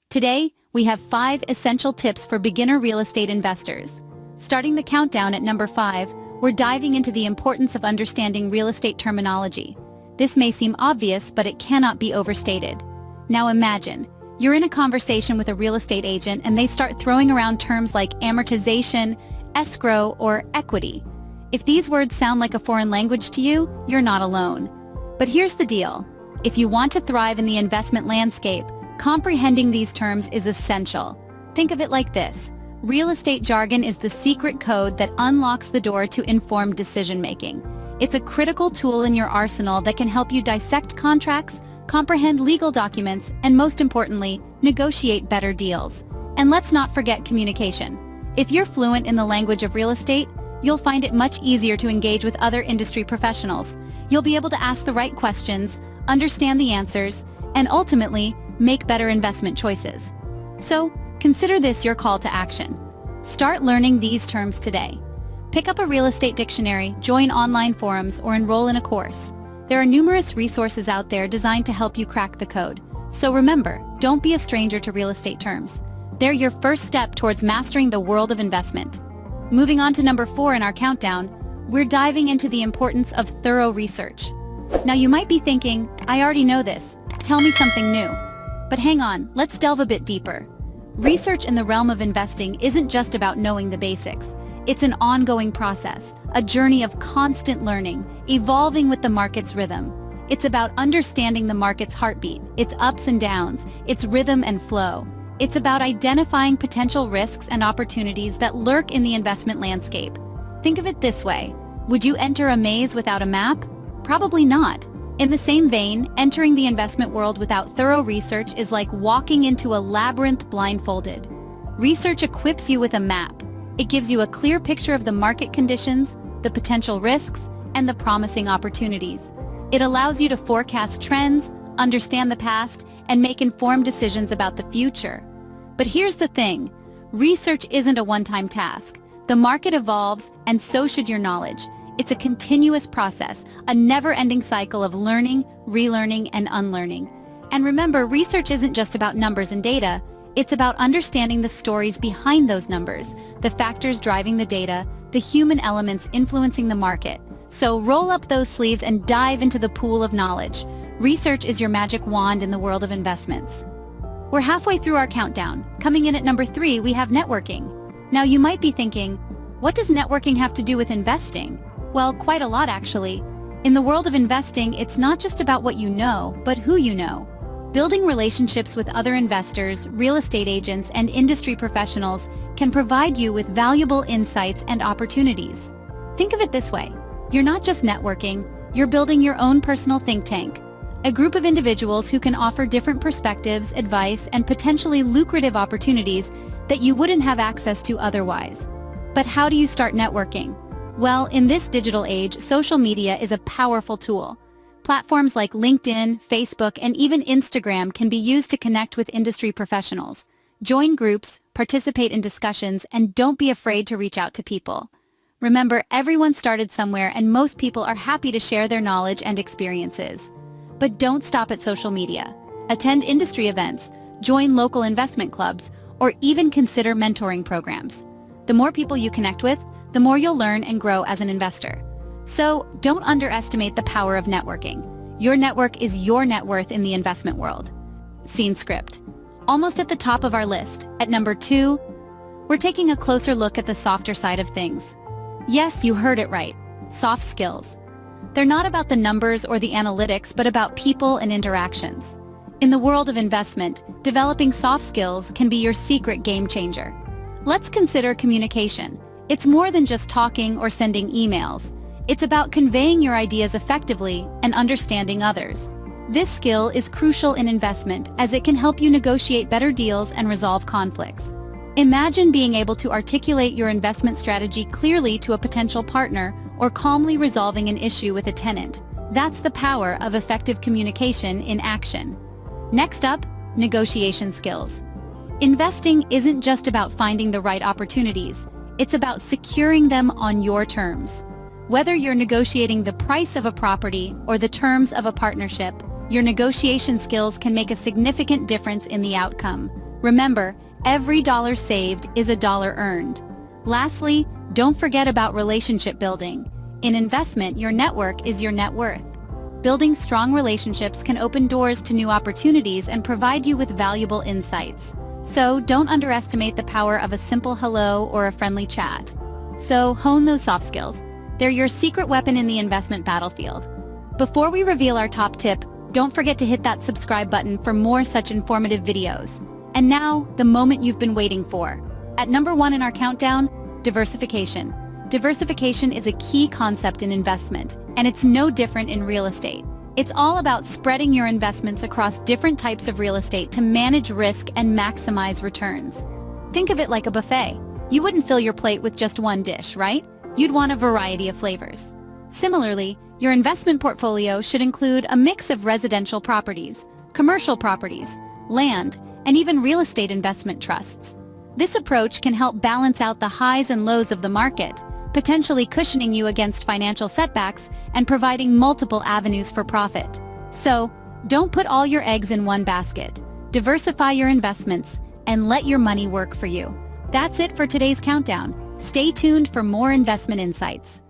Today, we have 5 essential tips for beginner real estate investors. Starting the countdown at number 5, we're diving into the importance of understanding real estate terminology. This may seem obvious, but it cannot be overstated. Now imagine, you're in a conversation with a real estate agent and they start throwing around terms like amortization, escrow, or equity. If these words sound like a foreign language to you, you're not alone. But here's the deal. If you want to thrive in the investment landscape, comprehending these terms is essential. Think of it like this. Real estate jargon is the secret code that unlocks the door to informed decision-making. It's a critical tool in your arsenal that can help you dissect contracts, comprehend legal documents, and most importantly, negotiate better deals. And let's not forget communication. If you're fluent in the language of real estate, you'll find it much easier to engage with other industry professionals. You'll be able to ask the right questions, understand the answers, and ultimately, make better investment choices. So, consider this your call to action. Start learning these terms today. Pick up a real estate dictionary, join online forums, or enroll in a course. There are numerous resources out there designed to help you crack the code. So remember, don't be a stranger to real estate terms. They're your first step towards mastering the world of investment. Moving on to number 4 in our countdown, we're diving into the importance of thorough research. Now you might be thinking, I already know this. Tell me something new. But hang on, let's delve a bit deeper. Research in the realm of investing isn't just about knowing the basics. It's an ongoing process, a journey of constant learning, evolving with the market's rhythm. It's about understanding the market's heartbeat, its ups and downs, its rhythm and flow. It's about identifying potential risks and opportunities that lurk in the investment landscape. Think of it this way. Would you enter a maze without a map? Probably not. In the same vein, entering the investment world without thorough research is like walking into a labyrinth blindfolded. Research equips you with a map. It gives you a clear picture of the market conditions, the potential risks, and the promising opportunities. It allows you to forecast trends, understand the past, and make informed decisions about the future. But here's the thing. Research isn't a one-time task. The market evolves, and so should your knowledge. It's a continuous process, a never-ending cycle of learning, relearning, and unlearning. And remember, research isn't just about numbers and data. It's about understanding the stories behind those numbers, the factors driving the data, the human elements influencing the market. So roll up those sleeves and dive into the pool of knowledge. Research is your magic wand in the world of investments. We're halfway through our countdown. Coming in at number 3, we have networking. Now you might be thinking, what does networking have to do with investing? Well, quite a lot actually. In the world of investing, it's not just about what you know, but who you know. Building relationships with other investors, real estate agents, and industry professionals can provide you with valuable insights and opportunities. Think of it this way. You're not just networking, you're building your own personal think tank. A group of individuals who can offer different perspectives, advice, and potentially lucrative opportunities that you wouldn't have access to otherwise. But how do you start networking? Well, in this digital age, social media is a powerful tool. Platforms like LinkedIn, Facebook, and even Instagram can be used to connect with industry professionals. Join groups, participate in discussions, and don't be afraid to reach out to people. Remember, everyone started somewhere and most people are happy to share their knowledge and experiences. But don't stop at social media. Attend industry events, join local investment clubs, or even consider mentoring programs. The more people you connect with, the more you'll learn and grow as an investor. So, don't underestimate the power of networking. Your network is your net worth in the investment world. Scene script. Almost at the top of our list, at number 2, we're taking a closer look at the softer side of things. Yes, you heard it right. Soft skills. They're not about the numbers or the analytics, but about people and interactions. In the world of investment, developing soft skills can be your secret game changer. Let's consider communication. It's more than just talking or sending emails. It's about conveying your ideas effectively and understanding others. This skill is crucial in investment as it can help you negotiate better deals and resolve conflicts. Imagine being able to articulate your investment strategy clearly to a potential partner or calmly resolving an issue with a tenant. That's the power of effective communication in action. Next up, negotiation skills. Investing isn't just about finding the right opportunities. It's about securing them on your terms. Whether you're negotiating the price of a property or the terms of a partnership, your negotiation skills can make a significant difference in the outcome. Remember, every dollar saved is a dollar earned. Lastly, don't forget about relationship building. In investment, your network is your net worth. Building strong relationships can open doors to new opportunities and provide you with valuable insights. So don't underestimate the power of a simple hello or a friendly chat. So hone those soft skills. They're your secret weapon in the investment battlefield. Before we reveal our top tip, don't forget to hit that subscribe button for more such informative videos. And now, the moment you've been waiting for. At number 1 in our countdown, diversification. Diversification is a key concept in investment, and it's no different in real estate. It's all about spreading your investments across different types of real estate to manage risk and maximize returns. Think of it like a buffet. You wouldn't fill your plate with just one dish, right? You'd want a variety of flavors. Similarly, your investment portfolio should include a mix of residential properties, commercial properties, land, and even real estate investment trusts. This approach can help balance out the highs and lows of the market, potentially cushioning you against financial setbacks and providing multiple avenues for profit. So, don't put all your eggs in one basket. Diversify your investments and let your money work for you. That's it for today's countdown. Stay tuned for more investment insights.